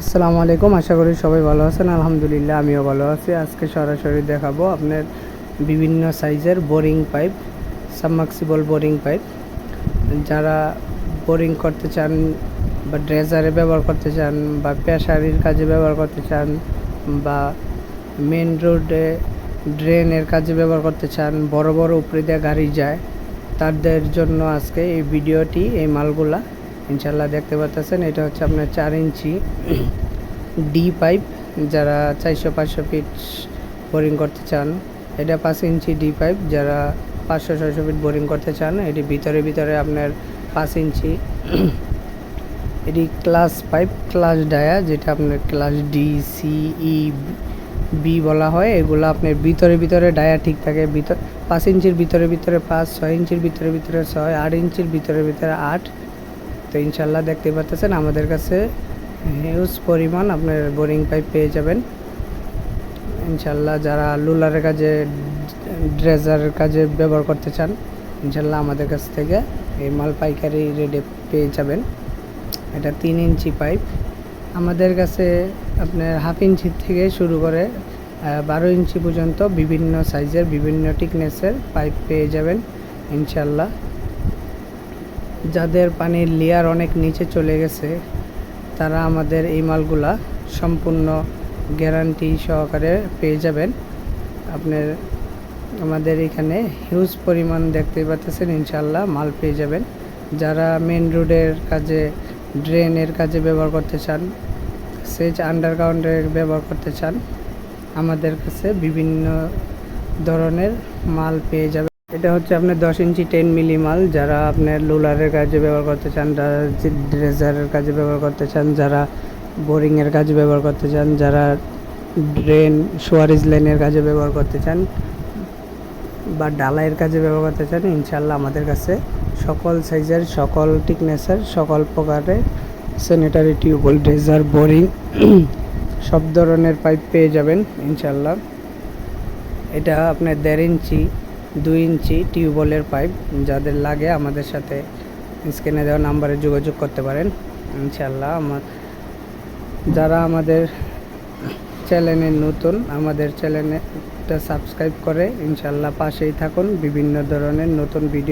আসসালামু আলাইকুম। আশা করি সবাই ভালো আছেন। আলহামদুলিল্লাহ আমিও ভালো আছি। আজকে সরাসরি দেখাবো আপনার বিভিন্ন সাইজের boring pipe, submersible boring pipe. যারা বোরিং করতে চান বা ড্রেজারে ব্যবহার করতে চান বা পেশারির কাজে ব্যবহার করতে চান বা মেন রোডে ড্রেনের কাজে ব্যবহার করতে চান, বড় বড় উপরে দিয়ে গাড়ি যায়, তাদের জন্য আজকে এই ভিডিওটি। এই মালগুলা ইনশাল্লাহ দেখতে পাচ্ছেন, এটা হচ্ছে আপনার 4 ইঞ্চি ডি পাইপ। যারা 400-500 ফিট বোরিং করতে চান, এটা 5 ইঞ্চি ডি পাইপ। যারা 500-600 ফিট বোরিং করতে চান, এটি ভিতরে আপনার 5 ইঞ্চি এটি ক্লাস পাইপ, ক্লাস ডায়া, যেটা আপনার ক্লাস ডি, সি, ই, বি বলা হয়। এগুলো আপনার ভিতরে ডায়া ঠিক থাকে। 5 ইঞ্চির ভিতরে 5, 6 ইঞ্চির ভিতরে 6, 8 ইঞ্চির ভিতরে 8। তো ইনশাল্লাহ দেখতে পাচ্ছেন আমাদের কাছে হিউজ পরিমাণ আপনার বোরিং পাইপ পেয়ে যাবেন ইনশাল্লাহ। যারা লুলারের কাজে, ড্রেজারের কাজে ব্যবহার করতে চান, ইনশাল্লাহ আমাদের কাছ থেকে এই মাল পাইকারি রেটে পেয়ে যাবেন। এটা 3 ইঞ্চি পাইপ। আমাদের কাছে আপনার হাফ ইঞ্চি থেকে শুরু করে 12 ইঞ্চি পর্যন্ত বিভিন্ন সাইজের, বিভিন্ন টিকনেসের পাইপ পেয়ে যাবেন ইনশাল্লাহ। যাদের পানির লেয়ার অনেক নিচে চলে গেছে, তারা আমাদের এই মালগুলা সম্পূর্ণ গ্যারান্টি সহকারে পেয়ে যাবেন। আপনার আমাদের এখানে হিউজ পরিমাণ দেখতে পাচ্ছেন ইনশাল্লাহ মাল পেয়ে যাবেন। যারা মেন রোডের কাজে, ড্রেনের কাজে ব্যবহার করতে চান, সেচ আন্ডারগ্রাউন্ডে ব্যবহার করতে চান, আমাদের কাছে বিভিন্ন ধরনের মাল পেয়ে যাবেন। এটা হচ্ছে আপনার 10 ইঞ্চি 10 মিলি মাল। যারা আপনার লোলারের কাজে ব্যবহার করতে চান, ড্রেজারের কাজে ব্যবহার করতে চান, যারা বোরিংয়ের কাজে ব্যবহার করতে চান, যারা ড্রেন সোয়ারেজ লাইনের কাজে ব্যবহার করতে চান বা ডালাইয়ের কাজে ব্যবহার করতে চান, ইনশাল্লাহ আমাদের কাছে সকল সাইজের, সকল টিকনেসের, সকল প্রকারের স্যানিটারি টিউবওয়েল, ড্রেজার, বোরিং সব ধরনের পাইপ পেয়ে যাবেন ইনশাল্লাহ। এটা আপনার 1.5 ইঞ্চি 2 ইঞ্চি টিউবওয়েলের পাইপ। যাদের লাগে আমাদের সাথে স্ক্রিনে দেওয়া নাম্বারে যোগাযোগ করতে পারেন ইনশাল্লাহ। যারা আমাদের চ্যানেলে নতুন, আমাদের চ্যানেলটা সাবস্ক্রাইব করে ইনশাল্লাহ পাশেই থাকুন। বিভিন্ন ধরনের নতুন ভিডিও